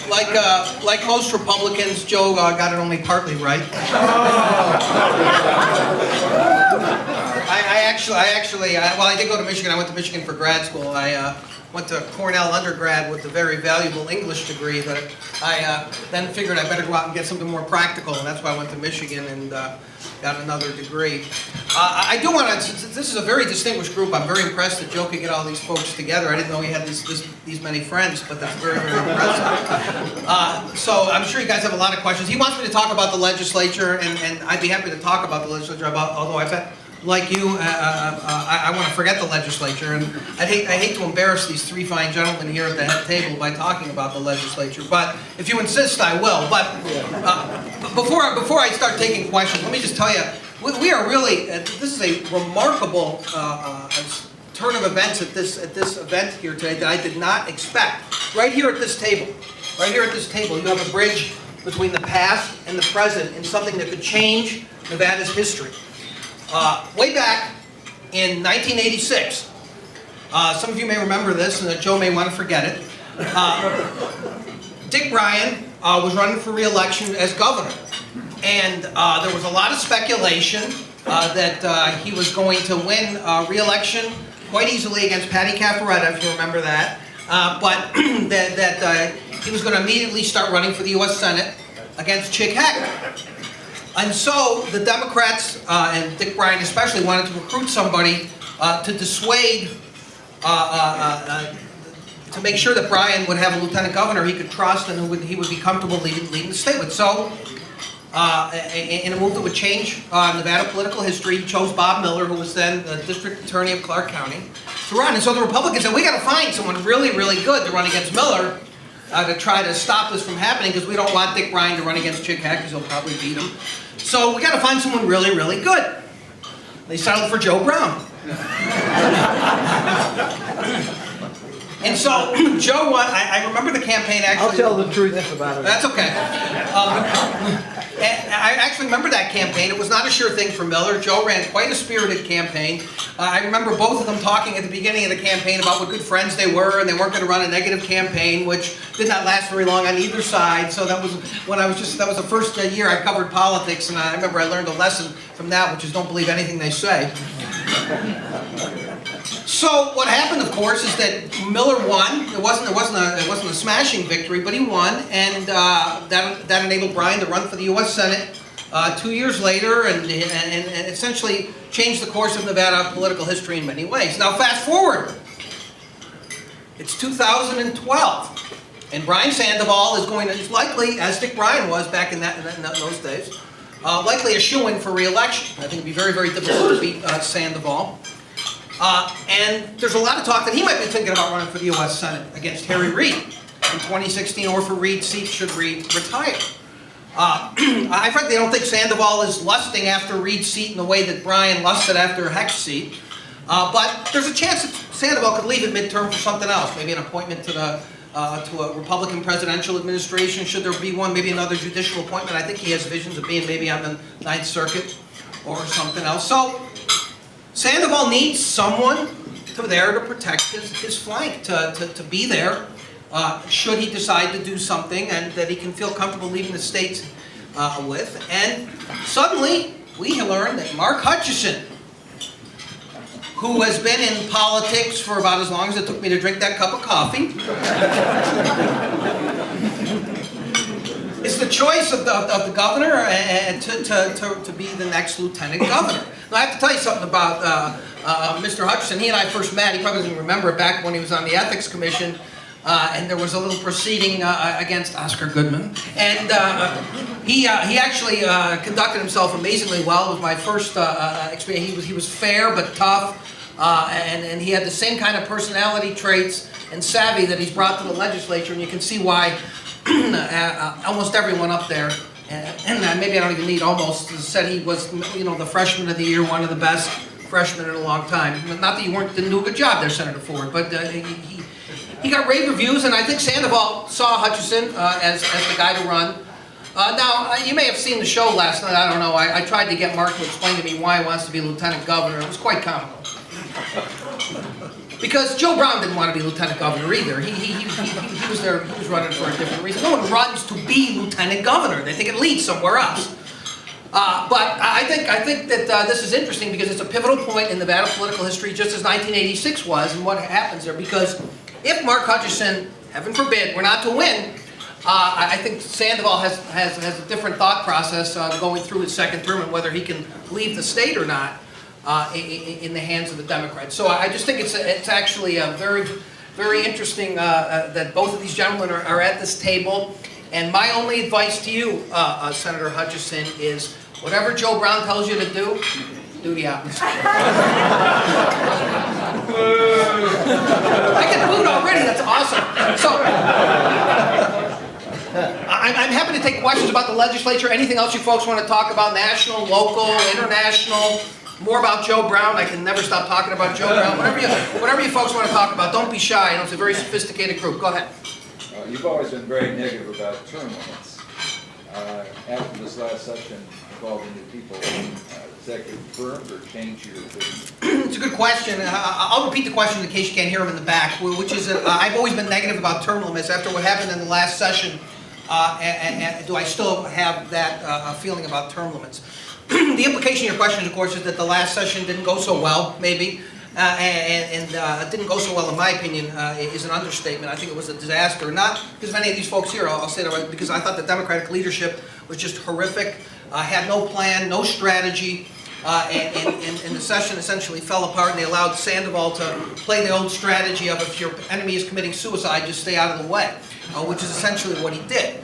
like most Republicans, Joe got it only partly right. I did go to Michigan. I went to Michigan for grad school. I went to Cornell undergrad with a very valuable English degree, but I then figured I better go out and get something more practical, and that's why I went to Michigan and got another degree. I do want to, this is a very distinguished group. I'm very impressed that Joe could get all these folks together. I didn't know he had these many friends, but that's very, very impressive. So I'm sure you guys have a lot of questions. He wants me to talk about the legislature, and I'd be happy to talk about the legislature, although I bet, like you, I want to forget the legislature, and I hate to embarrass these three fine gentlemen here at the head table by talking about the legislature, but if you insist, I will. But before I start taking questions, let me just tell you, we are really, this is a remarkable turn of events at this event here today that I did not expect. Right here at this table, you have a bridge between the past and the present in something that could change Nevada's history. Way back in 1986, some of you may remember this, and Joe may want to forget it. Dick Bryan was running for re-election as governor, and there was a lot of speculation that he was going to win re-election quite easily against Patty Cafaretta, if you remember that, but that he was going to immediately start running for the U.S. Senate against Chick Hackett. And so the Democrats, and Dick Bryan especially, wanted to recruit somebody to dissuade, to make sure that Bryan would have a lieutenant governor he could trust and he would be comfortable leading the state with. So, in a move that would change Nevada political history, he chose Bob Miller, who was then the district attorney of Clark County, to run. And so the Republicans said, we got to find someone really, really good to run against Miller to try to stop this from happening, because we don't want Dick Bryan to run against Chick Hackett, because he'll probably beat him. So we got to find someone really, really good. They settled for Joe Brown. And so Joe won. I remember the campaign actually. I'll tell the truth about it. That's okay. And I actually remember that campaign. It was not a sure thing for Miller. Joe ran quite a spirited campaign. I remember both of them talking at the beginning of the campaign about what good friends they were, and they weren't going to run a negative campaign, which did not last very long on either side. So that was when that was the first year I covered politics, and I remember I learned a lesson from that, which is don't believe anything they say. So what happened, of course, is that Miller won. It wasn't a smashing victory, but he won, and that enabled Bryan to run for the U.S. Senate 2 years later, and essentially changed the course of Nevada political history in many ways. Now, fast forward, it's 2012, and Brian Sandoval is going to, is likely, as Dick Bryan was back in those days, likely a shoo-in for re-election. I think it'd be very, very difficult to beat Sandoval. And there's a lot of talk that he might be thinking about running for the U.S. Senate against Harry Reid in 2016, or for Reid's seat should Reid retire. I frankly don't think Sandoval is lusting after Reid's seat in the way that Bryan lusted after Heck's seat. But there's a chance that Sandoval could leave at midterm for something else, maybe an appointment to a Republican presidential administration, should there be one, maybe another judicial appointment. I think he has visions of being maybe on the Ninth Circuit or something else. So Sandoval needs someone there to protect his flank, to be there should he decide to do something and that he can feel comfortable leaving the state with. And suddenly, we learn that Mark Hutchison, who has been in politics for about as long as it took me to drink that cup of coffee, is the choice of the governor to be the next lieutenant governor. Now, I have to tell you something about Mr. Hutchison. He and I first met, he probably doesn't remember it, back when he was on the Ethics Commission, and there was a little proceeding against Oscar Goodman. And he actually conducted himself amazingly well. It was my first experience. He was fair but tough, and he had the same kind of personality traits and savvy that he's brought to the legislature, and you can see why almost everyone up there, and maybe I don't even need almost, said he was, the freshman of the year, one of the best freshmen in a long time. Not that you didn't do a good job there, Senator Ford, but he got rave reviews, and I think Sandoval saw Hutchison as the guy to run. Now, you may have seen the show last night, I don't know. I tried to get Mark to explain to me why he wants to be lieutenant governor. It was quite comical. Because Joe Brown didn't want to be lieutenant governor either. He was there. He was running for a different reason. No one runs to be lieutenant governor. They think it leads somewhere else. But I think that this is interesting because it's a pivotal point in Nevada political history, just as 1986 was, and what happens there. Because if Mark Hutchison, heaven forbid, were not to win, I think Sandoval has a different thought process going through his second term and whether he can leave the state or not in the hands of the Democrats. So I just think it's actually very interesting that both of these gentlemen are at this table. And my only advice to you, Senator Hutchison, is whatever Joe Brown tells you to do the opposite. I get booed already. That's awesome. So I'm happy to take questions about the legislature. Anything else you folks want to talk about? National, local, international. More about Joe Brown. I can never stop talking about Joe Brown. Whatever you folks want to talk about, don't be shy. You know, it's a very sophisticated group. Go ahead. You've always been very negative about term limits. After this last session involving new people, is that confirmed or changed your opinion? It's a good question. I'll repeat the question in case you can't hear them in the back, which is I've always been negative about term limits. After what happened in the last session, do I still have that feeling about term limits? The implication of your question, of course, is that the last session didn't go so well, maybe. And it didn't go so well, in my opinion, is an understatement. I think it was a disaster. Not because of any of these folks here, I'll say that, because I thought the Democratic leadership was just horrific, had no plan, no strategy, and the session essentially fell apart, and they allowed Sandoval to play the old strategy of if your enemy is committing suicide, just stay out of the way, which is essentially what he did.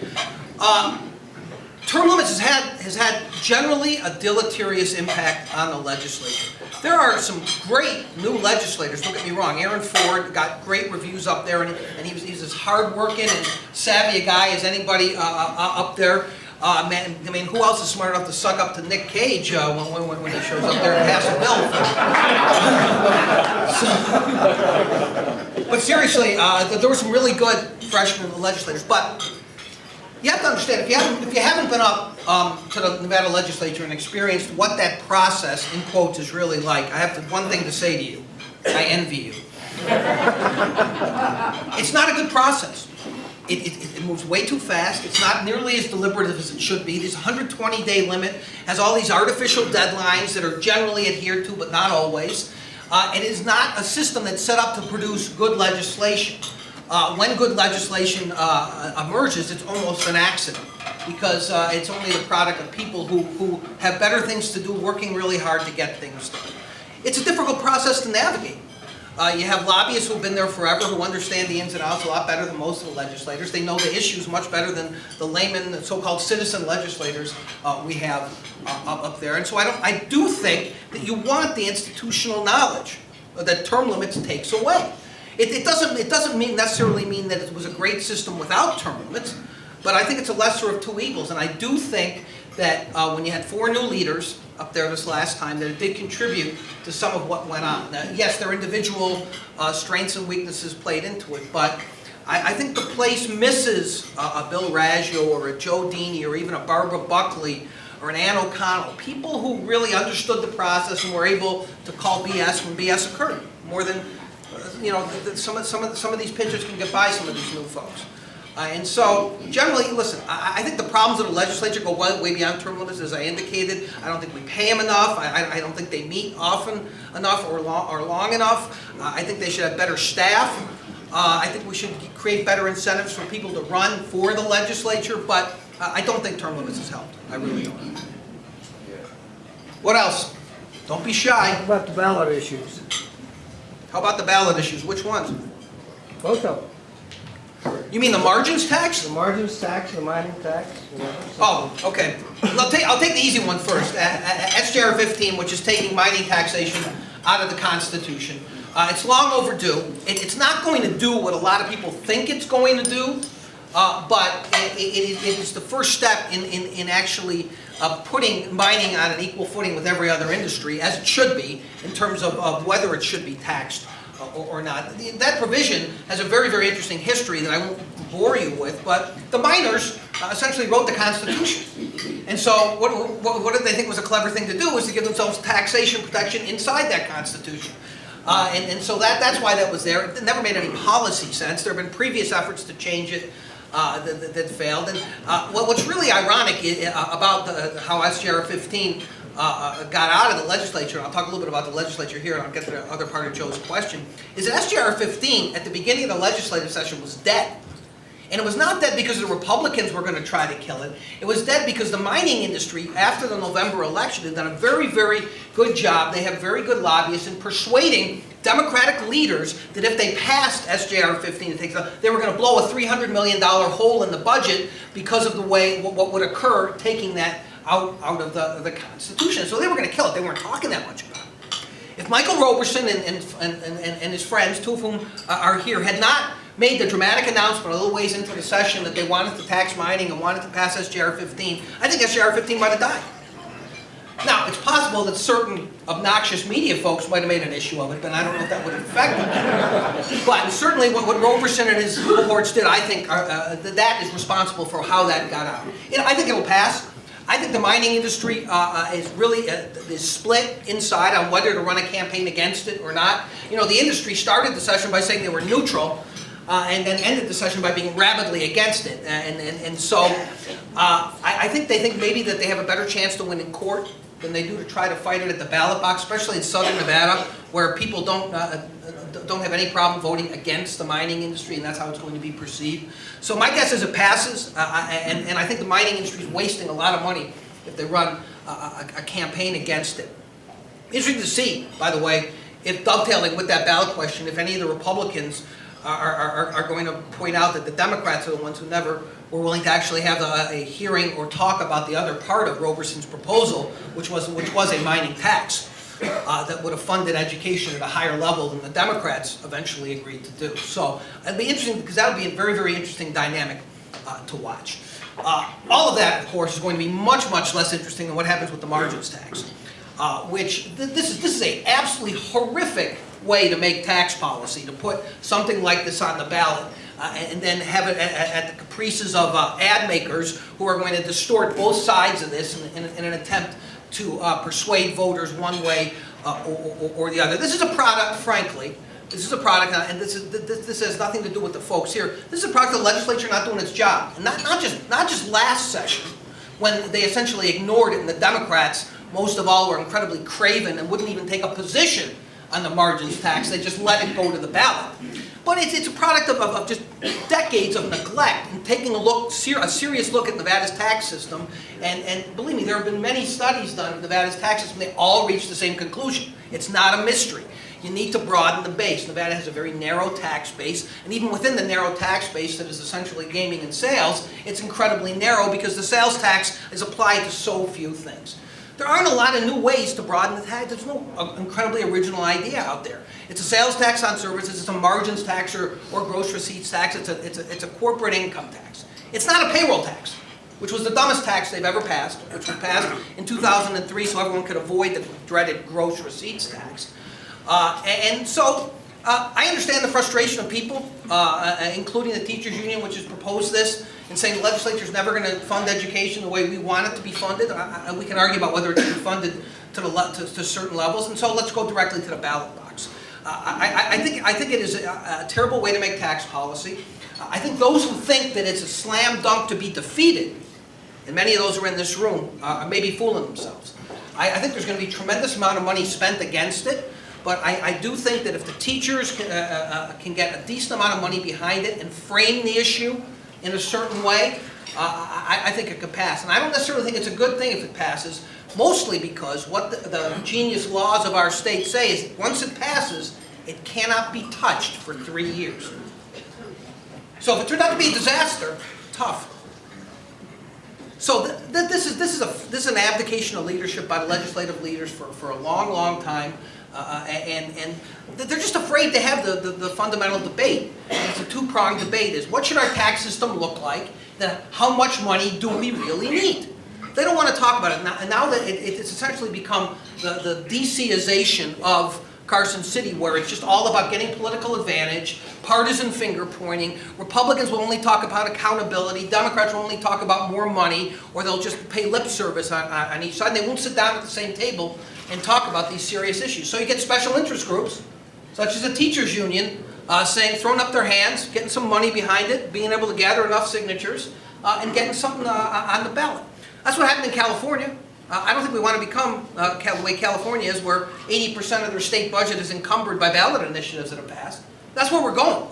Term limits has had generally a deleterious impact on the legislature. There are some great new legislators, don't get me wrong. Aaron Ford got great reviews up there, and he's as hard-working and savvy a guy as anybody up there. I mean, who else is smart enough to suck up to Nick Cage when he shows up there and pass a bill? But seriously, there were some really good freshman legislators. But you have to understand, if you haven't been up to the Nevada legislature and experienced what that process, in quotes, is really like, I have one thing to say to you. I envy you. It's not a good process. It moves way too fast. It's not nearly as deliberative as it should be. This 120-day limit has all these artificial deadlines that are generally adhered to, but not always. It is not a system that's set up to produce good legislation. When good legislation emerges, it's almost an accident because it's only the product of people who have better things to do, working really hard to get things done. It's a difficult process to navigate. You have lobbyists who've been there forever who understand the ins and outs a lot better than most of the legislators. They know the issues much better than the layman, the so-called citizen legislators we have up there. And so I do think that you want the institutional knowledge that term limits takes away. It doesn't necessarily mean that it was a great system without term limits, but I think it's a lesser of two evils. And I do think that when you had 4 new leaders up there this last time, that it did contribute to some of what went on. Now, yes, their individual strengths and weaknesses played into it, but I think the place misses a Bill Raggio or a Joe Dini or even a Barbara Buckley or an Ann O'Connell, people who really understood the process and were able to call BS when BS occurred, more than some of these pitchers can get by some of these new folks. And so, generally, listen, I think the problems of the legislature go way beyond term limits, as I indicated. I don't think we pay them enough. I don't think they meet often enough or long enough. I think they should have better staff. I think we should create better incentives for people to run for the legislature, but I don't think term limits has helped. I really don't. What else? Don't be shy. How about the ballot issues? How about the ballot issues? Which ones? Both of them. You mean the margins tax? The margins tax, the mining tax. Oh, okay. I'll take the easy one first. SJR 15, which is taking mining taxation out of the Constitution. It's long overdue. It's not going to do what a lot of people think it's going to do, but it is the first step in actually putting mining on an equal footing with every other industry, as it should be, in terms of whether it should be taxed or not. That provision has a very, very interesting history that I won't bore you with, but the miners essentially wrote the Constitution. And so what did they think was a clever thing to do was to give themselves taxation protection inside that Constitution. And so that's why that was there. It never made any policy sense. There have been previous efforts to change it that failed. And what's really ironic about how SJR 15 got out of the legislature, and I'll talk a little bit about the legislature here, and I'll get to the other part of Joe's question, is that SJR 15 at the beginning of the legislative session was dead. And it was not dead because the Republicans were going to try to kill it. It was dead because the mining industry, after the November election, had done a very, very good job. They have very good lobbyists in persuading Democratic leaders that if they passed SJR 15, they were going to blow a $300 million hole in the budget because of the way what would occur taking that out of the Constitution. So they were going to kill it. They weren't talking that much about it. If Michael Roberson and his friends, two of whom are here, had not made the dramatic announcement a little ways into the session that they wanted to tax mining and wanted to pass SJR 15, I think SJR 15 might have died. Now, it's possible that certain obnoxious media folks might have made an issue of it, but I don't know if that would affect them. But certainly what Roberson and his cohorts did, I think that is responsible for how that got out. I think it will pass. I think the mining industry is really is split inside on whether to run a campaign against it or not. You know, the industry started the session by saying they were neutral, and then ended the session by being rabidly against it. And so I think they think maybe that they have a better chance to win in court than they do to try to fight it at the ballot box, especially in southern Nevada, where people don't have any problem voting against the mining industry, and that's how it's going to be perceived. So my guess is it passes, and I think the mining industry is wasting a lot of money if they run a campaign against it. Interesting to see, by the way, if dovetailing with that ballot question, if any of the Republicans are going to point out that the Democrats are the ones who never were willing to actually have a hearing or talk about the other part of Roberson's proposal, which was a mining tax that would have funded education at a higher level than the Democrats eventually agreed to do. So it'd be interesting, because that would be a very, very interesting dynamic to watch. All of that, of course, is going to be much, much less interesting than what happens with the margins tax, which this is a absolutely horrific way to make tax policy, to put something like this on the ballot and then have it at the caprices of ad makers who are going to distort both sides of this in an attempt to persuade voters one way or the other. This is a product, frankly, this is a product, and this has nothing to do with the folks here. This is a product of the legislature not doing its job, and not just last session, when they essentially ignored it, and the Democrats, most of all, were incredibly craven and wouldn't even take a position on the margins tax. They just let it go to the ballot. But it's a product of just decades of neglect and taking a serious look at Nevada's tax system. And believe me, there have been many studies done of Nevada's tax system. They all reach the same conclusion. It's not a mystery. You need to broaden the base. Nevada has a very narrow tax base, and even within the narrow tax base that is essentially gaming and sales, it's incredibly narrow because the sales tax is applied to so few things. There aren't a lot of new ways to broaden the tax. There's no incredibly original idea out there. It's a sales tax on services, it's a margins tax or gross receipts tax, it's a corporate income tax. It's not a payroll tax, which was the dumbest tax they've ever passed, which was passed in 2003 so everyone could avoid the dreaded gross receipts tax. And so I understand the frustration of people, including the teachers union, which has proposed this, and saying the legislature is never going to fund education the way we want it to be funded. We can argue about whether it should be funded to certain levels, and so let's go directly to the ballot box. I think it is a terrible way to make tax policy. I think those who think that it's a slam dunk to be defeated, and many of those who are in this room, may be fooling themselves. I think there's going to be a tremendous amount of money spent against it. But I do think that if the teachers can get a decent amount of money behind it and frame the issue in a certain way, I think it could pass. And I don't necessarily think it's a good thing if it passes, mostly because what the genius laws of our state say is once it passes, it cannot be touched for 3 years. So if it turns out to be a disaster, tough. So this is an abdication of leadership by the legislative leaders for a long, long time. And they're just afraid to have the fundamental debate. And it's a two-pronged debate: is what should our tax system look like? Then how much money do we really need? They don't want to talk about it now. And now that it's essentially become the DC-ization of Carson City, where it's just all about getting political advantage, partisan finger pointing. Republicans will only talk about accountability. Democrats will only talk about more money, or they'll just pay lip service on each side. They won't sit down at the same table and talk about these serious issues. So you get special interest groups such as a teachers union, saying, throwing up their hands, getting some money behind it, being able to gather enough signatures, and getting something on the ballot. That's what happened in California. I don't think we want to become the way California is, where 80% of their state budget is encumbered by ballot initiatives that have passed. That's where we're going.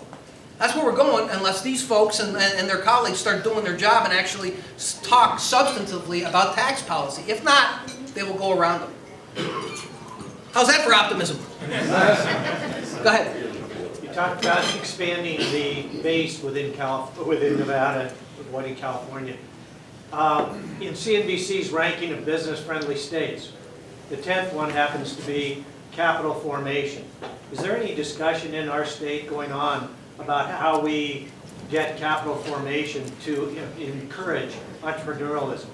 That's where we're going unless these folks and their colleagues start doing their job and actually talk substantively about tax policy. If not, they will go around them. How's that for optimism? Go ahead. You talked about expanding the base within Nevada, avoiding California. In CNBC's ranking of business-friendly states, the 10th one happens to be capital formation. Is there any discussion in our state going on about how we get capital formation to encourage entrepreneurialism?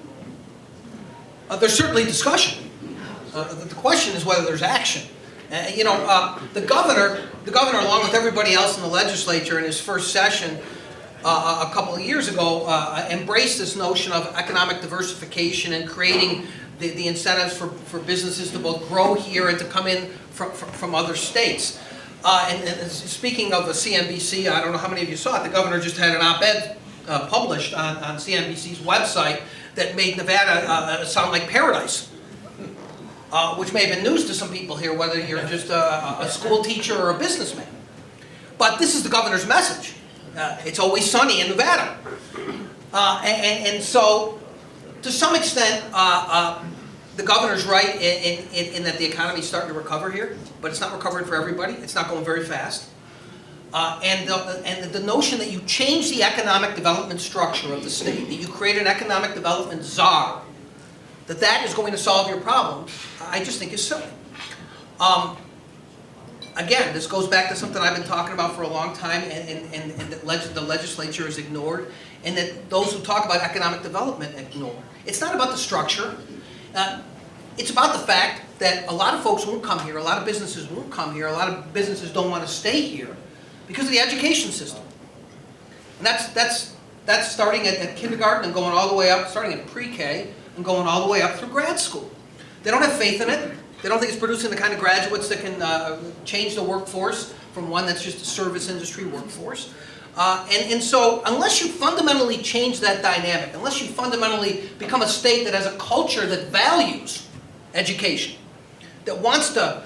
There's certainly discussion. The question is whether there's action. The governor, along with everybody else in the legislature in his first session a couple of years ago, embraced this notion of economic diversification and creating the incentives for businesses to both grow here and to come in from other states. And speaking of the CNBC, I don't know how many of you saw it, the governor just had an op-ed published on CNBC's website that made Nevada sound like paradise. Which may have been news to some people here, whether you're just a school teacher or a businessman. But this is the governor's message. It's always sunny in Nevada. And so, to some extent, the governor's right in that the economy's starting to recover here, but it's not recovering for everybody. It's not going very fast. And the notion that you change the economic development structure of the state, that you create an economic development czar, that is going to solve your problems, I just think is silly. Again, this goes back to something I've been talking about for a long time, and that the legislature is ignored, and that those who talk about economic development ignore. It's not about the structure. It's about the fact that a lot of folks won't come here, a lot of businesses won't come here, a lot of businesses don't want to stay here because of the education system. And that's starting at kindergarten and going all the way up, starting at pre-K, and going all the way up through grad school. They don't have faith in it. They don't think it's producing the kind of graduates that can change the workforce from one that's just a service industry workforce. And so unless you fundamentally change that dynamic, unless you fundamentally become a state that has a culture that values education, that wants to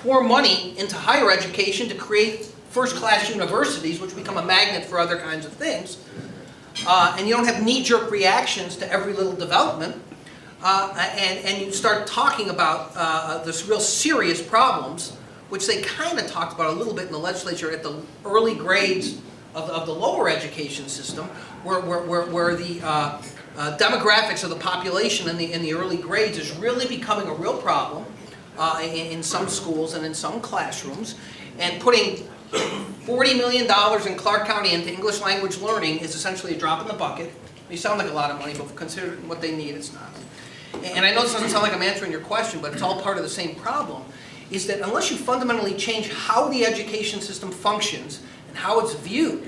pour money into higher education to create first-class universities, which become a magnet for other kinds of things, and you don't have knee-jerk reactions to every little development, and you start talking about this real serious problems, which they kind of talked about a little bit in the legislature at the early grades of the lower education system, where the demographics of the population in the early grades is really becoming a real problem in some schools and in some classrooms, and putting $40 million in Clark County into English language learning is essentially a drop in the bucket. They sound like a lot of money, but considering what they need, it's not. And I know this doesn't sound like I'm answering your question, but it's all part of the same problem, is that unless you fundamentally change how the education system functions and how it's viewed,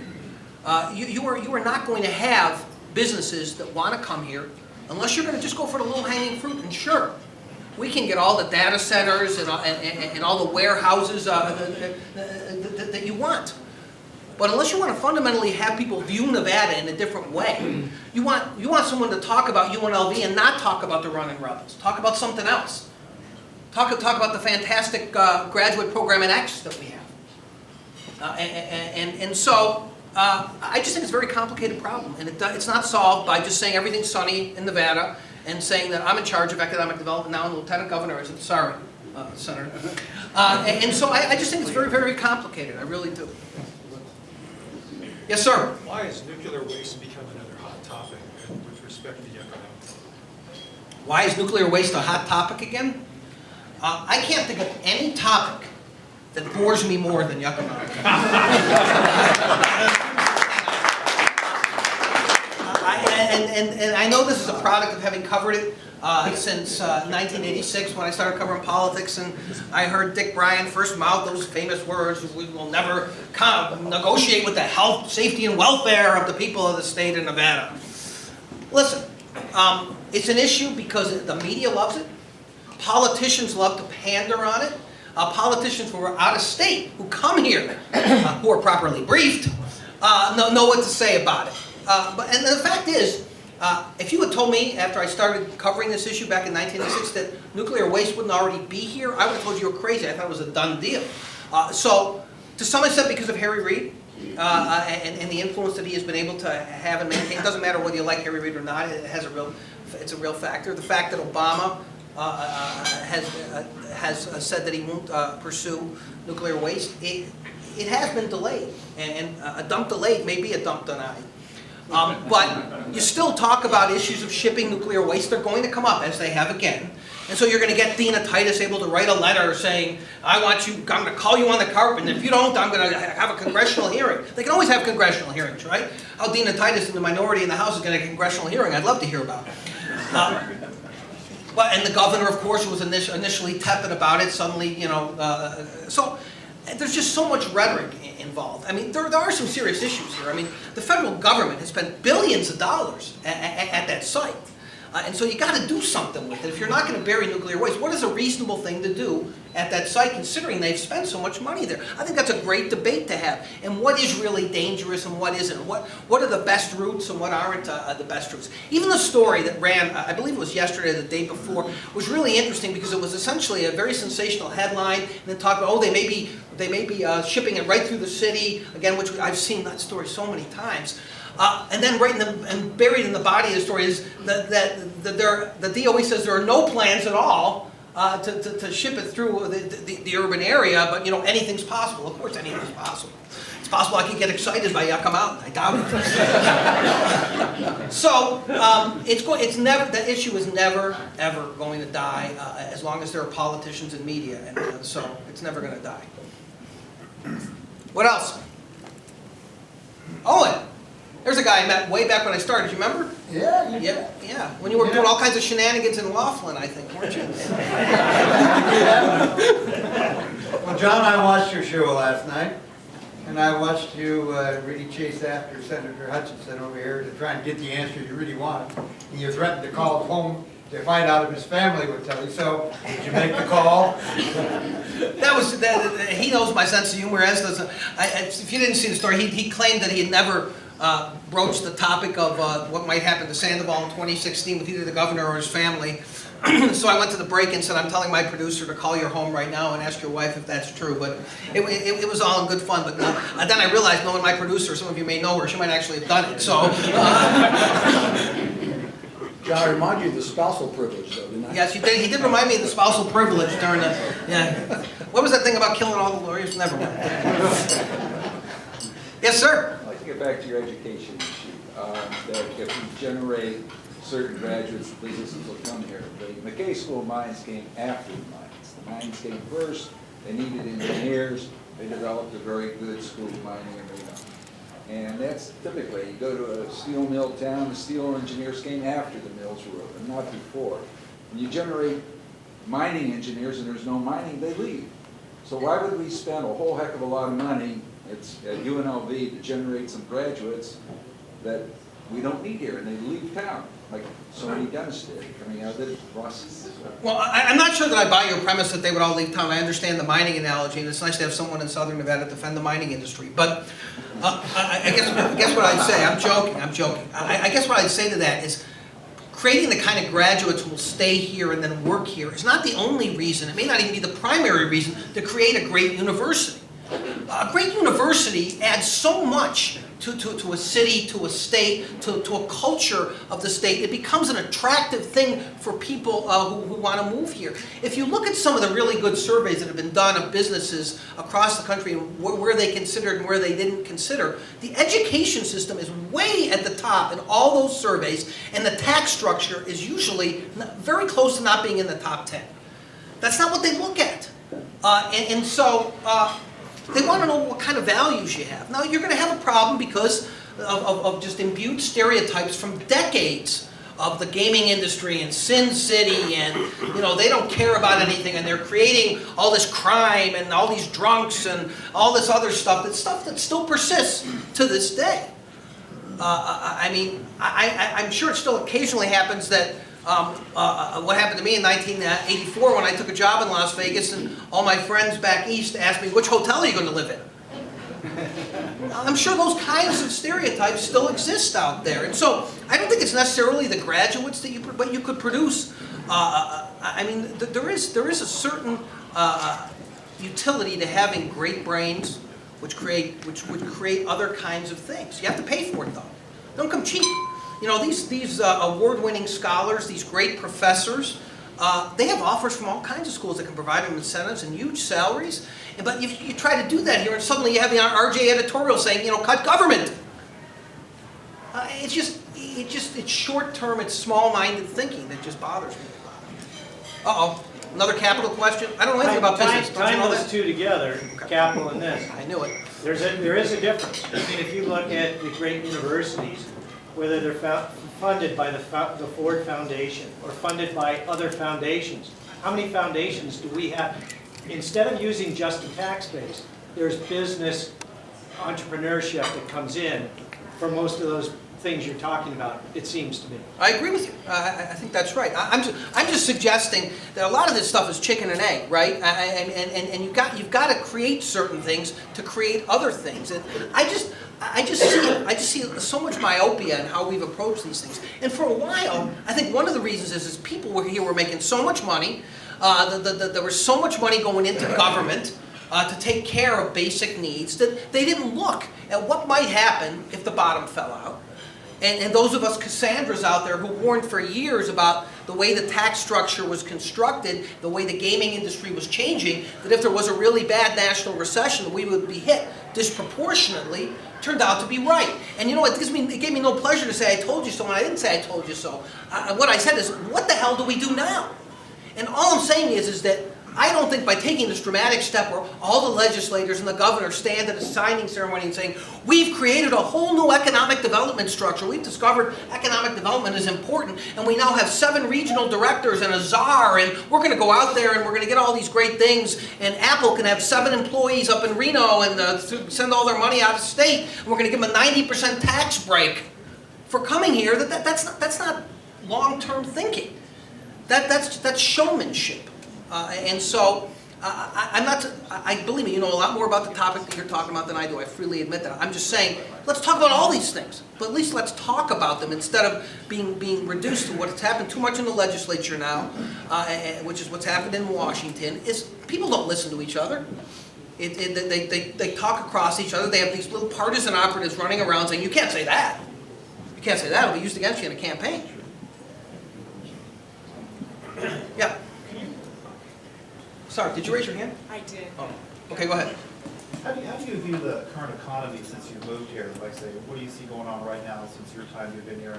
you are not going to have businesses that want to come here unless you're going to just go for the low-hanging fruit. And sure, we can get all the data centers and all the warehouses that you want. But unless you want to fundamentally have people view Nevada in a different way, you want someone to talk about UNLV and not talk about the Running Rebels. Talk about something else. Talk about the fantastic graduate program in X that we have. And so I just think it's a very complicated problem, and it's not solved by just saying everything's sunny in Nevada and saying that I'm in charge of economic development now and the lieutenant governor isn't. Sorry, Senator. And so I just think it's very, very complicated. I really do. Yes, sir. Why has nuclear waste become another hot topic with respect to the economic? Why is nuclear waste a hot topic again? I can't think of any topic that bores me more than Yucca Mountain. And I know this is a product of having covered it since 1986 when I started covering politics, and I heard Dick Bryan first mouth those famous words, "We will never negotiate with the health, safety, and welfare of the people of the state of Nevada." Listen, it's an issue because the media loves it. Politicians love to pander on it. politicians who are out of state, who come here, who are properly briefed, know what to say about it. And the fact is, if you had told me after I started covering this issue back in 1986 that nuclear waste wouldn't already be here, I would have told you were crazy. I thought it was a done deal. So, to some extent, because of Harry Reid and the influence that he has been able to have and maintain, it doesn't matter whether you like Harry Reid or not. It's a real factor. The fact that Obama has said that he won't pursue nuclear waste, it has been delayed, and a dump delayed may be a dump denied. But you still talk about issues of shipping nuclear waste. They're going to come up, as they have again. And so you're going to get Dina Titus able to write a letter saying, I'm going to call you on the carpet, and if you don't, I'm going to have a congressional hearing. They can always have congressional hearings, right? How Dina Titus in the minority in the House is going to have a congressional hearing, I'd love to hear about it. And the governor, of course, was initially tepid about it, suddenly, so there's just so much rhetoric involved. I mean, there are some serious issues here. I mean, the federal government has spent billions of dollars at that site. And so you got to do something with it. If you're not going to bury nuclear waste, what is a reasonable thing to do at that site, considering they've spent so much money there? I think that's a great debate to have. And what is really dangerous and what isn't? What are the best routes and what aren't the best routes? Even the story that ran, I believe it was yesterday or the day before, was really interesting because it was essentially a very sensational headline, and then talked about, they may be shipping it right through the city, again, which I've seen that story so many times. And then and buried in the body of the story is that the DOE says there are no plans at all to ship it through the urban area, but anything's possible. Of course, anything's possible. It's possible I could get excited by Yucca Mountain. I doubt it. So the issue is never ever going to die as long as there are politicians and media, and so it's never going to die. What else? Owen. There's a guy I met way back when I started. You remember? Yeah. Yeah. When you were doing all kinds of shenanigans in Laughlin, I think, weren't you? Well, John, I watched your show last night, and I watched you really chase after Senator Hutchinson over here to try and get the answer you really wanted. And you threatened to call home to find out if his family would tell you. So, did you make the call? He knows my sense of humor, as does. If you didn't see the story, he claimed that he had never broached the topic of what might happen to Sandoval in 2016 with either the governor or his family. So I went to the break and said, I'm telling my producer to call your home right now and ask your wife if that's true. But it was all in good fun. But then I realized, knowing my producer, some of you may know her, she might actually have done it. So. John, I remind you of the spousal privilege, though, didn't I? Yes, you did. He did remind me of the spousal privilege during the. Yeah. What was that thing about killing all the lawyers? Never mind. Yes, sir. I'd like to get back to your education issue, that if we generate certain graduates, businesses will come here. The McKay School of Mines came after the mines. The mines came first. They needed engineers. They developed a very good school of mining and mining. And that's typically, you go to a steel mill town, the steel engineers came after the mills were open, not before. When you generate mining engineers and there's no mining, they leave. So why would we spend a whole heck of a lot of money at UNLV to generate some graduates that we don't need here, and they leave town, like so many dentists did coming out of the process. Well, I'm not sure that I buy your premise that they would all leave town. I understand the mining analogy, and it's nice to have someone in Southern Nevada defend the mining industry. But I guess what I'd say, I'm joking. I guess what I'd say to that is, creating the kind of graduates who will stay here and then work here is not the only reason. It may not even be the primary reason to create a great university. A great university adds so much to a city, to a state, to a culture of the state. It becomes an attractive thing for people who want to move here. If you look at some of the really good surveys that have been done of businesses across the country and where they considered and where they didn't consider, the education system is way at the top in all those surveys, and the tax structure is usually very close to not being in the top 10. That's not what they look at. So they want to know what kind of values you have. Now, you're going to have a problem because of just imbued stereotypes from decades of the gaming industry and Sin City, and they don't care about anything, and they're creating all this crime and all these drunks and all this other stuff. That's stuff that still persists to this day. I'm sure it still occasionally happens that what happened to me in 1984 when I took a job in Las Vegas and all my friends back east asked me, which hotel are you going to live in? I'm sure those kinds of stereotypes still exist out there. And so I don't think it's necessarily the graduates that but you could produce. I mean, there is a certain utility to having great brains, which would create other kinds of things. You have to pay for it though. They don't come cheap. You know, these award-winning scholars, these great professors, they have offers from all kinds of schools that can provide them incentives and huge salaries. But you try to do that here, and suddenly you have the RJ editorial saying, you know, cut government. It's short-term, it's small-minded thinking that just bothers me. Uh-oh, another capital question? I don't know anything about business. Don't you Time know those that? two together, capital and this. I knew it. There is a difference. I mean, if you look at the great universities, whether they're funded by the Ford Foundation or funded by other foundations, how many foundations do we have? Instead of using just a tax base, there's business entrepreneurship that comes in for most of those things you're talking about, it seems to me. I agree with you. I think that's right. I'm just suggesting that a lot of this stuff is chicken and egg, right? And you've got to create certain things to create other things. And I just see so much myopia in how we've approached these things. And for a while, I think one of the reasons is people were making so much money. There was so much money going into government to take care of basic needs that they didn't look at what might happen if the bottom fell out. And those of us Cassandras out there who warned for years about the way the tax structure was constructed, the way the gaming industry was changing, that if there was a really bad national recession, we would be hit disproportionately, turned out to be right. And you know what, it gave me no pleasure to say I told you so, and I didn't say I told you so. What I said is, what the hell do we do now? And all I'm saying is that I don't think by taking this dramatic step where all the legislators and the governor stand at a signing ceremony and saying, we've created a whole new economic development structure, we've discovered economic development is important, and we now have 7 regional directors and a czar, and we're going to go out there and we're going to get all these great things, and Apple can have 7 employees up in Reno and send all their money out of state, and we're going to give them a 90% tax break for coming here. That's not long-term thinking. That's showmanship. And so, believe me, you know a lot more about the topic that you're talking about than I do. I freely admit that. I'm just saying, let's talk about all these things. But at least let's talk about them instead of being reduced to what's happened too much in the legislature now, which is what's happened in Washington, is people don't listen to each other. They talk across each other. They have these little partisan operatives running around saying, you can't say that. You can't say that. It'll be used against you in a campaign. Yeah. Sorry, did you raise your hand? I did. Oh, okay, go ahead. How do you view the current economy since you moved here? Like, say, what do you see going on right now since your time you've been here?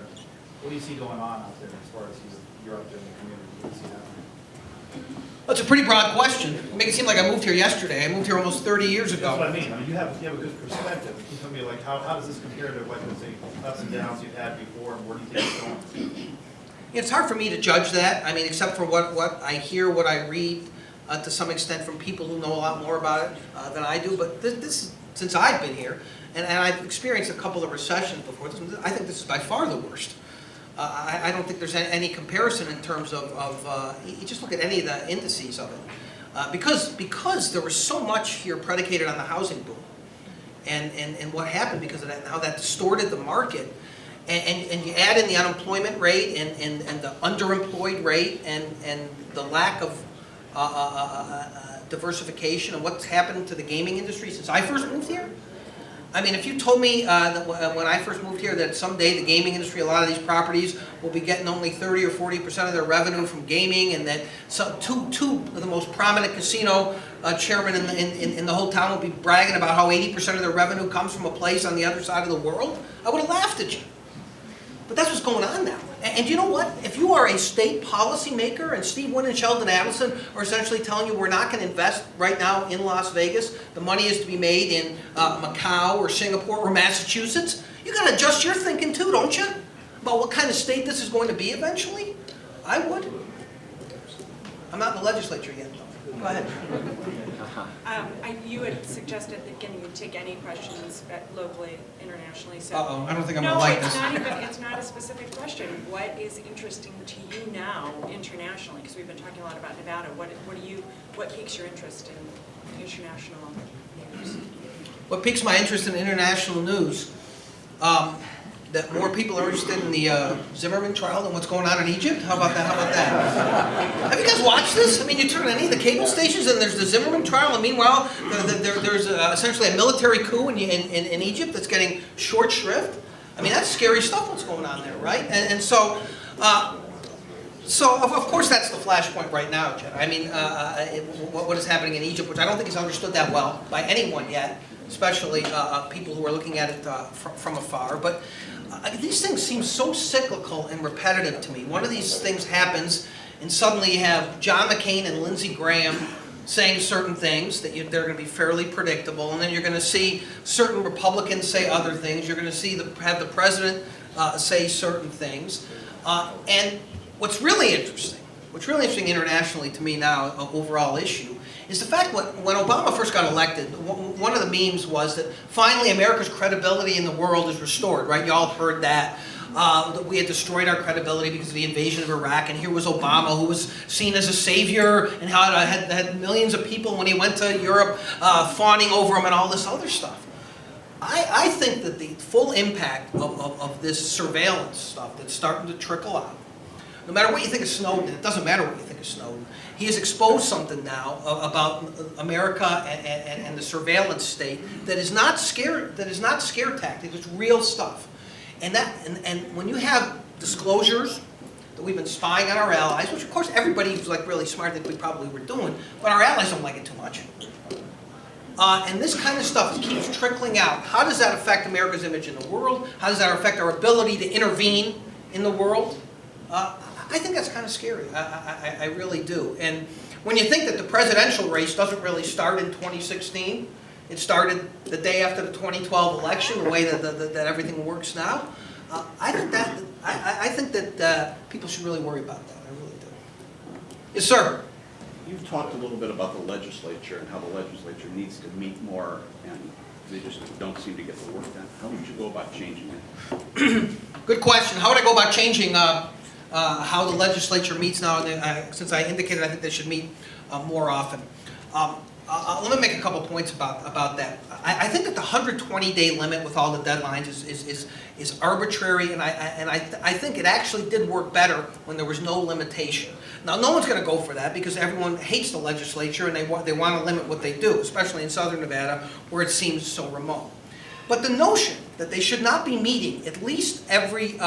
What do you see going on out there as far as you're out there in the community? What do you see happening? That's a pretty broad question. You make it seem like I moved here yesterday. I moved here almost 30 years ago. That's what I mean. I mean, you have a good perspective. Can you tell me, like, how does this compare to, like, let's say, ups and downs you've had before, and where do you think it's going? It's hard for me to judge that. I mean, except for what I hear, what I read, to some extent from people who know a lot more about it than I do. But this since I've been here, and I've experienced a couple of recessions before, I think this is by far the worst. I don't think there's any comparison in terms of you just look at any of the indices of it. Because there was so much here predicated on the housing boom. And what happened because of that, and how that distorted the market. And you add in the unemployment rate and the underemployed rate and the lack of diversification and what's happened to the gaming industry since I first moved here. I mean, if you told me that when I first moved here that someday the gaming industry, a lot of these properties will be getting only 30 or 40% of their revenue from gaming, and that two of the most prominent casino chairmen in the whole town will be bragging about how 80% of their revenue comes from a place on the other side of the world, I would have laughed at you. But that's what's going on now. And you know what? If you are a state policymaker and Steve Wynn and Sheldon Adelson are essentially telling you we're not going to invest right now in Las Vegas, the money is to be made in Macau or Singapore or Massachusetts, you got to adjust your thinking too, don't you? About what kind of state this is going to be eventually? I would. I'm not in the legislature yet, though. Go ahead. You had suggested at the beginning you'd take any questions locally, internationally, so. Uh-oh, I don't think I'm gonna No, like it's this. not even, it's not a specific question. What is interesting to you now internationally? Because we've been talking a lot about Nevada. What piques your interest in international news? What piques my interest in international news, that more people are interested in the Zimmerman trial than what's going on in Egypt? How about that? How about that? Have you guys watched this? I mean, you turn on any of the cable stations and there's the Zimmerman trial, and meanwhile, there's essentially a military coup in Egypt that's getting short shrift. I mean, that's scary stuff what's going on there, right? And so of course that's the flashpoint right now, Jen. I mean, what is happening in Egypt, which I don't think is understood that well by anyone yet, especially people who are looking at it from afar. But these things seem so cyclical and repetitive to me. One of these things happens, and suddenly you have John McCain and Lindsey Graham saying certain things that they're going to be fairly predictable, and then you're going to see certain Republicans say other things. You're going to see have the president say certain things. And what's really interesting internationally to me now, an overall issue, is the fact when Obama first got elected, one of the memes was that finally America's credibility in the world is restored, right? You all heard that. That we had destroyed our credibility because of the invasion of Iraq, and here was Obama, who was seen as a savior, and how had millions of people when he went to Europe fawning over him and all this other stuff. I think that the full impact of this surveillance stuff that's starting to trickle out, no matter what you think of Snowden, it doesn't matter what you think of Snowden, he has exposed something now about America and the surveillance state that is not scare tactics, it's real stuff. And when you have disclosures that we've been spying on our allies, which of course everybody who's like really smart thinks we probably were doing, but our allies don't like it too much. And this kind of stuff keeps trickling out. How does that affect America's image in the world? How does that affect our ability to intervene in the world? I think that's kind of scary. I really do. And when you think that the presidential race doesn't really start in 2016, it started the day after the 2012 election, the way that everything works now. I think that people should really worry about that. I really do. Yes, sir. You've talked a little bit about the legislature and how the legislature needs to meet more, and they just don't seem to get the work done. How would you go about changing it? Good question. How would I go about changing how the legislature meets now? Since I indicated I think they should meet more often. Let me make a couple points about that. I think that the 120-day limit with all the deadlines is arbitrary, and I think it actually did work better when there was no limitation. Now, no one's going to go for that because everyone hates the legislature and they want to limit what they do, especially in southern Nevada where it seems so remote. But the notion that they should not be meeting at least every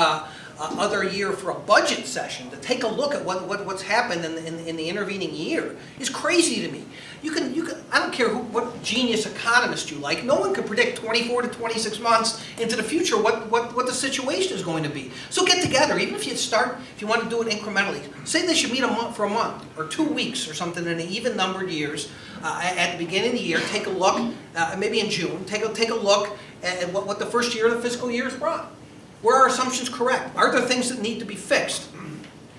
other year for a budget session to take a look at what's happened in the intervening year is crazy to me. You can I don't care what genius economist you like. No one can predict 24 to 26 months into the future what the situation is going to be. So get together, even if you want to do it incrementally. Say they should meet for a month or 2 weeks or something in even numbered years at the beginning of the year. Take a look, maybe in June. Take a look at what the first year of the fiscal year has brought. Were our assumptions correct? Are there things that need to be fixed?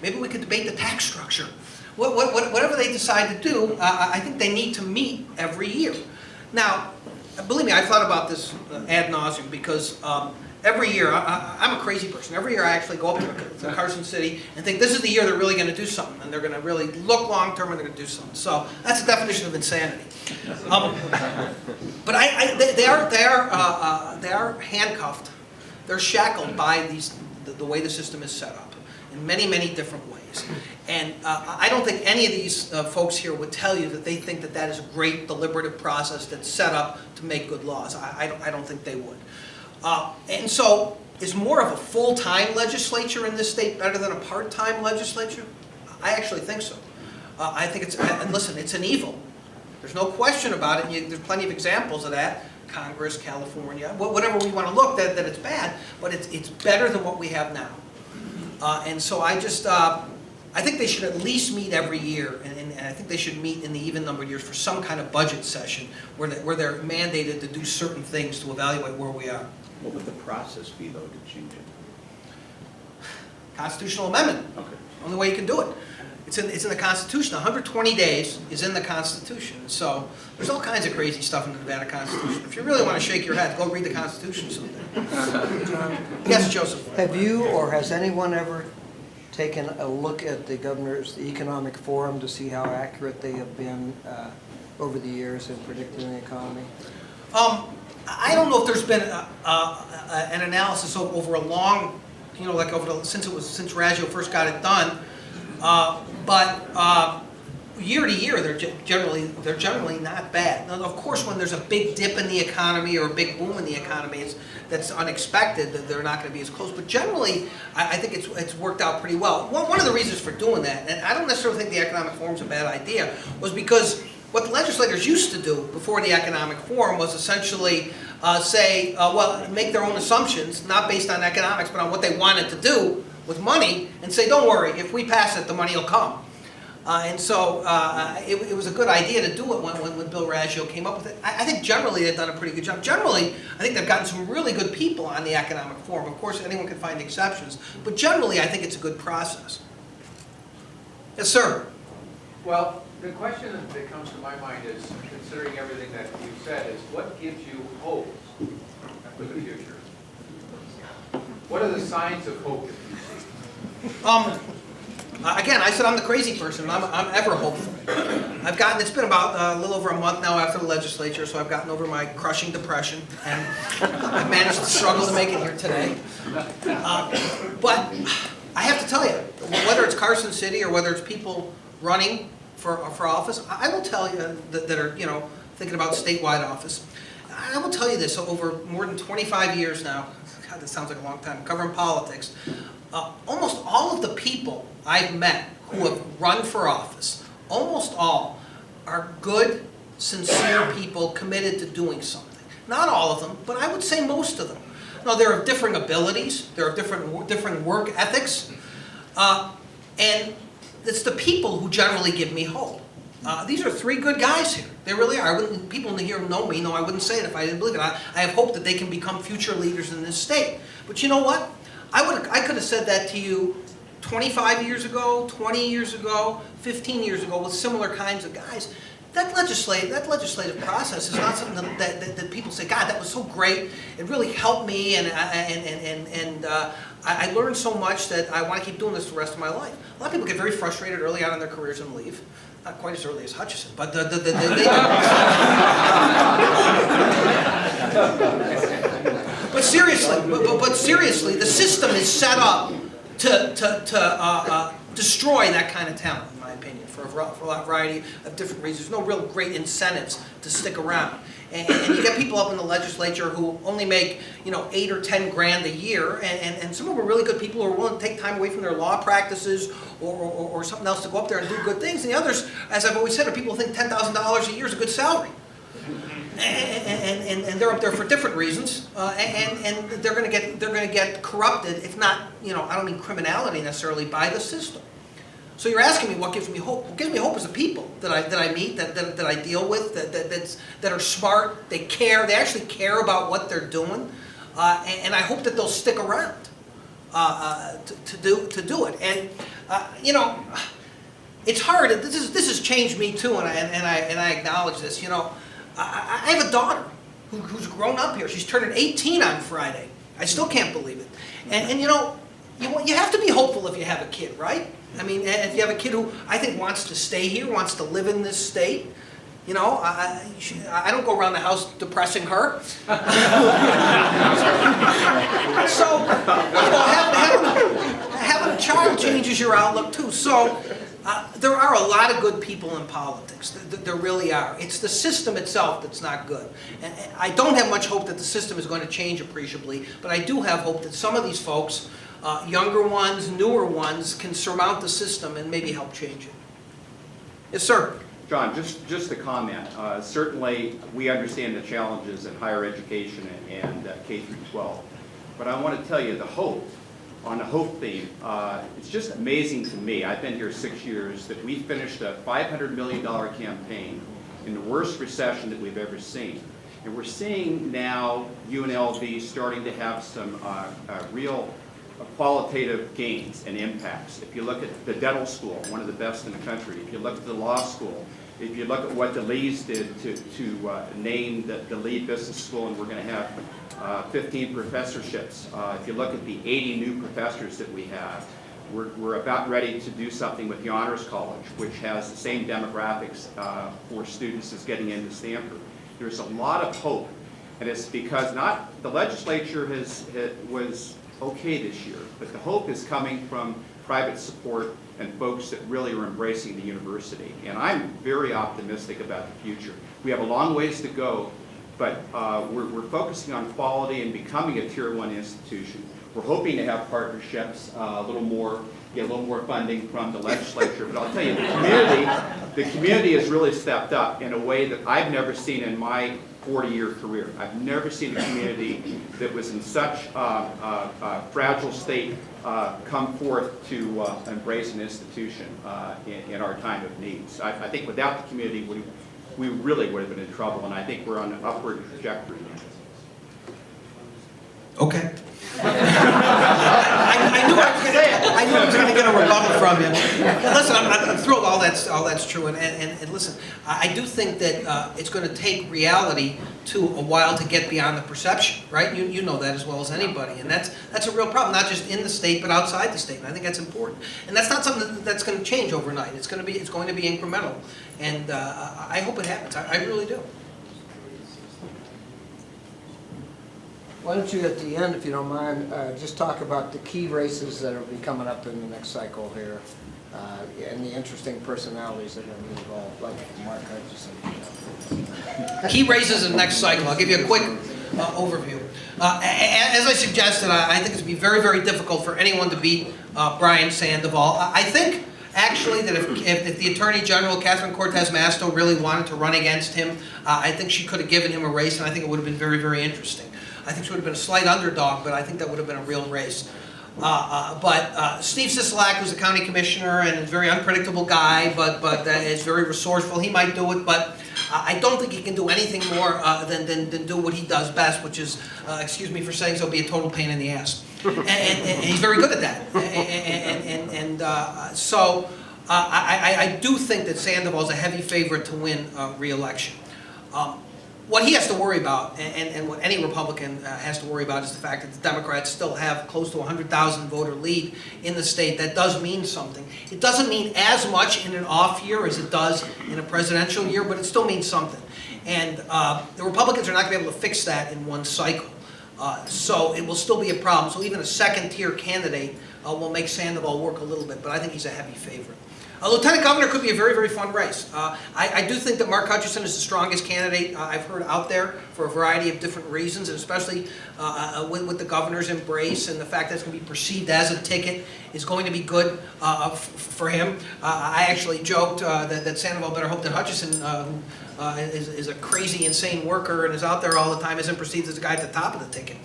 Maybe we could debate the tax structure. Whatever they decide to do, I think they need to meet every year. Now, believe me, I've thought about this ad nauseum because every year, I'm a crazy person. Every year I actually go up to Carson City and think this is the year they're really going to do something, and they're going to really look long term and they're going to do something. So that's the definition of insanity. But they are handcuffed. They're shackled by the way the system is set up in many, many different ways. And I don't think any of these folks here would tell you that they think that is a great deliberative process that's set up to make good laws. I don't think they would. And so is more of a full-time legislature in this state better than a part-time legislature? I actually think so. I think it's an evil. There's no question about it. There's plenty of examples of that. Congress, California, whatever we want to look that it's bad, but it's better than what we have now. And so I think they should at least meet every year, and I think they should meet in the even numbered years for some kind of budget session where they're mandated to do certain things to evaluate where we are. What would the process be, though, to change it? Constitutional amendment. Okay. Only way you can do it. It's in the Constitution. 120 days is in the Constitution. So there's all kinds of crazy stuff in the Nevada Constitution. If you really want to shake your head, go read the Constitution someday. Yes, Joseph. Have you or has anyone ever taken a look at the governor's Economic Forum to see how accurate they have been over the years in predicting the economy? I don't know if there's been an analysis over a long, like since Raggio first got it done, but year to year they're generally not bad. Now, of course, when there's a big dip in the economy or a big boom in the economy, that's unexpected, that they're not going to be as close. But generally, I think it's worked out pretty well. One of the reasons for doing that, and I don't necessarily think the Economic Forum's a bad idea, was because what the legislators used to do before the Economic Forum was essentially make their own assumptions, not based on economics, but on what they wanted to do with money, and say, don't worry, if we pass it, the money will come. And so it was a good idea to do it when Bill Raggio came up with it. I think generally they've done a pretty good job. Generally, I think they've gotten some really good people on the Economic Forum. Of course, anyone can find exceptions, but generally I think it's a good process. Yes, sir. Well, the question that comes to my mind is, considering everything that you've said, is what gives you hope for the future? What are the signs of hope that you see? Again, I said I'm the crazy person. I'm ever hopeful. It's been about a little over a month now after the legislature, so I've gotten over my crushing depression, and I've managed to struggle to make it here today. But I have to tell you, whether it's Carson City or whether it's people running for office, I will tell you that are thinking about statewide office. I will tell you this: over more than 25 years now, God, that sounds like a long time, covering politics. Almost all of the people I've met who have run for office, almost all, are good, sincere people committed to doing something. Not all of them, but I would say most of them. Now, there are differing abilities, there are different work ethics, and it's the people who generally give me hope. These are three good guys here. They really are. People here who know me know I wouldn't say it if I didn't believe it. I have hope that they can become future leaders in this state. But you know what? I could have said that to you 25 years ago, 20 years ago, 15 years ago with similar kinds of guys. That legislative process is not something that people say, God, that was so great. It really helped me, and I learned so much that I want to keep doing this the rest of my life. A lot of people get very frustrated early on in their careers and leave. Not quite as early as Hutchison, but they But seriously, the system is set up to destroy that kind of talent, in my opinion, for a variety of different reasons. There's no real great incentives to stick around. And you get people up in the legislature who only make 8 or 10 grand a year, and some of them are really good people who are willing to take time away from their law practices or something else to go up there and do good things. And the others, as I've always said, are people who think $10,000 a year is a good salary. And they're up there for different reasons, and they're going to get corrupted, if not, I don't mean criminality necessarily, by the system. So you're asking me what gives me hope? What gives me hope is the people that I meet, that I deal with, that are smart, they care, they actually care about what they're doing, and I hope that they'll stick around to do it. And it's hard. This has changed me too, and I acknowledge this. I have a daughter who's grown up here. She's turning 18 on Friday. I still can't believe it. And you have to be hopeful if you have a kid, right? I mean, if you have a kid who I think wants to stay here, wants to live in this state, I don't go around the house depressing her. So, having a child changes your outlook too. So, there are a lot of good people in politics. There really are. It's the system itself that's not good. And I don't have much hope that the system is going to change appreciably, but I do have hope that some of these folks, younger ones, newer ones, can surmount the system and maybe help change it. Yes, sir. John, just a comment. Certainly, we understand the challenges in higher education and K through 12. But I want to tell you the hope. On the hope theme, it's just amazing to me. I've been here 6 years that we finished a $500 million campaign in the worst recession that we've ever seen. And we're seeing now UNLV starting to have some real qualitative gains and impacts. If you look at the dental school, one of the best in the country, if you look at the law school, if you look at what the Lees did to name the Lee Business School, and we're going to have 15 professorships. If you look at the 80 new professors that we have, we're about ready to do something with the Honors College, which has the same demographics for students as getting into Stanford. There's a lot of hope, and it's because not the legislature was okay this year, but the hope is coming from private support and folks that really are embracing the university. And I'm very optimistic about the future. We have a long ways to go, but we're focusing on quality and becoming a Tier 1 institution. We're hoping to have partnerships, get a little more funding from the legislature. But I'll tell you, the community has really stepped up in a way that I've never seen in my 40-year career. I've never seen a community that was in such a fragile state come forth to embrace an institution in our time of need. So I think without the community, we really would have been in trouble, and I think we're on an upward trajectory now. Okay. I knew I was going to get a rebuttal from you. Listen, I'm thrilled all that's true, and listen, I do think that it's going to take reality to a while to get beyond the perception, right? You know that as well as anybody, and that's a real problem, not just in the state but outside the state. And I think that's important, and that's not something that's going to change overnight. It's going to be incremental, and I hope it happens. I really do. Why don't you, at the end, if you don't mind, just talk about the key races that will be coming up in the next cycle here, and the interesting personalities that are going to be involved, like Mark Hutchison. Key races in the next cycle. I'll give you a quick overview. As I suggested, I think it's going to be very, very difficult for anyone to beat Brian Sandoval. I think, actually, that if the Attorney General, Catherine Cortez Masto, really wanted to run against him, I think she could have given him a race, and I think it would have been very, very interesting. I think she would have been a slight underdog, but I think that would have been a real race. But Steve Sisolak, who's a county commissioner and is a very unpredictable guy, but is very resourceful, he might do it, but I don't think he can do anything more than do what he does best, which is, excuse me for saying so, be a total pain in the ass. And he's very good at that. So I do think that Sandoval is a heavy favorite to win re-election. What he has to worry about, and what any Republican has to worry about, is the fact that the Democrats still have close to 100,000 voter lead in the state. That does mean something. It doesn't mean as much in an off year as it does in a presidential year, but it still means something. And the Republicans are not going to be able to fix that in one cycle. So it will still be a problem. So even a second-tier candidate will make Sandoval work a little bit, but I think he's a heavy favorite. Lieutenant governor could be a very, very fun race. I do think that Mark Hutchison is the strongest candidate I've heard out there for a variety of different reasons, and especially with the governor's embrace and the fact that it's going to be perceived as a ticket is going to be good for him. I actually joked that Sandoval better hope that Hutchison, who is a crazy, insane worker and is out there all the time, isn't perceived as the guy at the top of the ticket.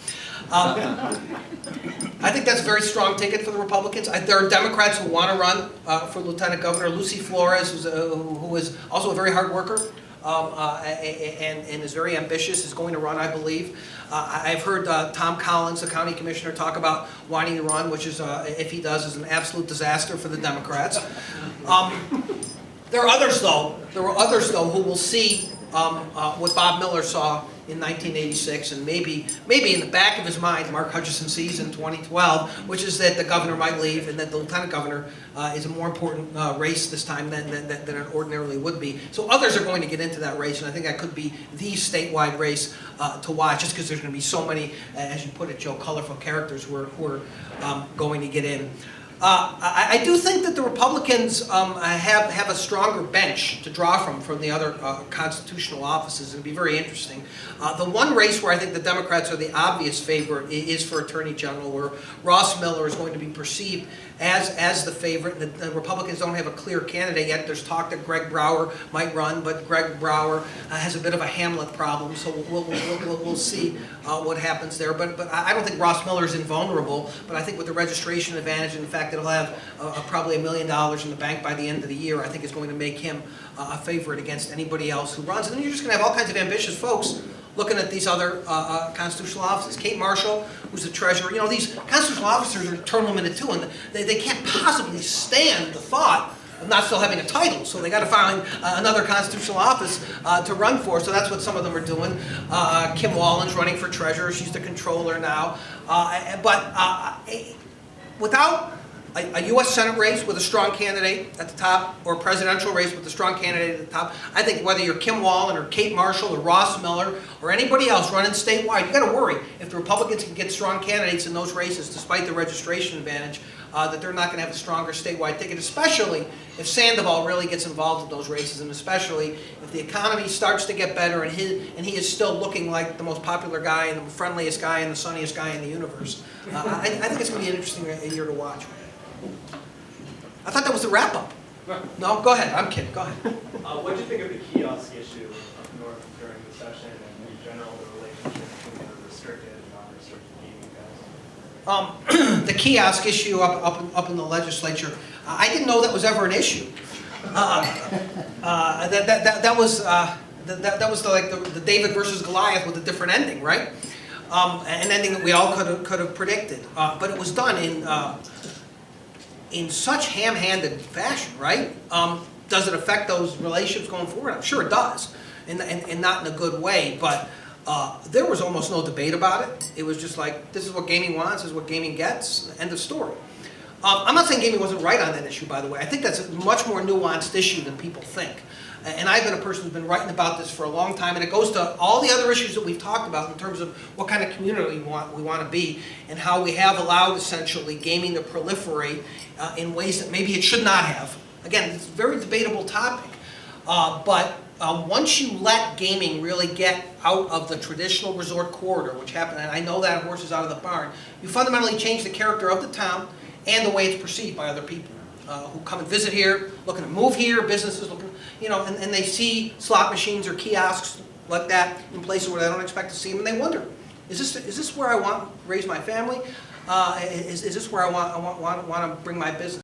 I think that's a very strong ticket for the Republicans. There are Democrats who want to run for lieutenant governor. Lucy Flores, who is also a very hard worker and is very ambitious, is going to run, I believe. I've heard Tom Collins, the county commissioner, talk about wanting to run, which is, if he does, is an absolute disaster for the Democrats. There are others, though. Who will see what Bob Miller saw in 1986, and maybe in the back of his mind, Mark Hutchison sees in 2012, which is that the governor might leave and that the lieutenant governor is a more important race this time than it ordinarily would be. So others are going to get into that race, and I think that could be the statewide race to watch, just because there's going to be so many, as you put it, Joe, colorful characters who are going to get in. I do think that the Republicans have a stronger bench to draw from the other constitutional offices. It'll be very interesting. The one race where I think the Democrats are the obvious favorite is for Attorney General, where Ross Miller is going to be perceived as the favorite. The Republicans don't have a clear candidate yet. There's talk that Greg Brower might run, but Greg Brower has a bit of a Hamlet problem, so we'll see what happens there. But I don't think Ross Miller is invulnerable, but I think with the registration advantage and the fact that he'll have probably $1 million in the bank by the end of the year, I think is going to make him a favorite against anybody else who runs. And then you're just going to have all kinds of ambitious folks looking at these other constitutional offices. Kate Marshall, who's the treasurer, you know, these constitutional officers are term limited too, and they can't possibly stand the thought of not still having a title, so they got to find another constitutional office to run for. So that's what some of them are doing. Kim Wallen's running for treasurer; she's the controller now. Without a U.S. Senate race with a strong candidate at the top, or a presidential race with a strong candidate at the top, I think whether you're Kim Wallen or Kate Marshall or Ross Miller or anybody else running statewide, you got to worry if the Republicans can get strong candidates in those races, despite the registration advantage, that they're not going to have a stronger statewide ticket, especially if Sandoval really gets involved in those races, and especially if the economy starts to get better and he is still looking like the most popular guy and the friendliest guy and the sunniest guy in the universe. I think it's going to be an interesting year to watch. I thought that was the wrap-up. No, go ahead. I'm kidding. Go ahead. What do you think of the kiosk issue up north during the session and in general the relationship between the restricted and non-restricted gaming guys? The kiosk issue up in the legislature, I didn't know that was ever an issue. That was like the David versus Goliath with a different ending, right? An ending that we all could have predicted. But it was done in such ham-handed fashion, right? Does it affect those relationships going forward? I'm sure it does, and not in a good way, but there was almost no debate about it. It was just like, this is what gaming wants, this is what gaming gets, end of story. I'm not saying gaming wasn't right on that issue, by the way. I think that's a much more nuanced issue than people think. And I've been a person who's been writing about this for a long time, and it goes to all the other issues that we've talked about in terms of what kind of community we want to be, and how we have allowed, essentially, gaming to proliferate in ways that maybe it should not have. Again, it's a very debatable topic, but once you let gaming really get out of the traditional resort corridor, which happened, and I know that horse is out of the barn, you fundamentally change the character of the town and the way it's perceived by other people who come and visit here, looking to move here, businesses looking, you know, and they see slot machines or kiosks like that in places where they don't expect to see them, and they wonder, is this where I want to raise my family? Is this where I want to bring my business?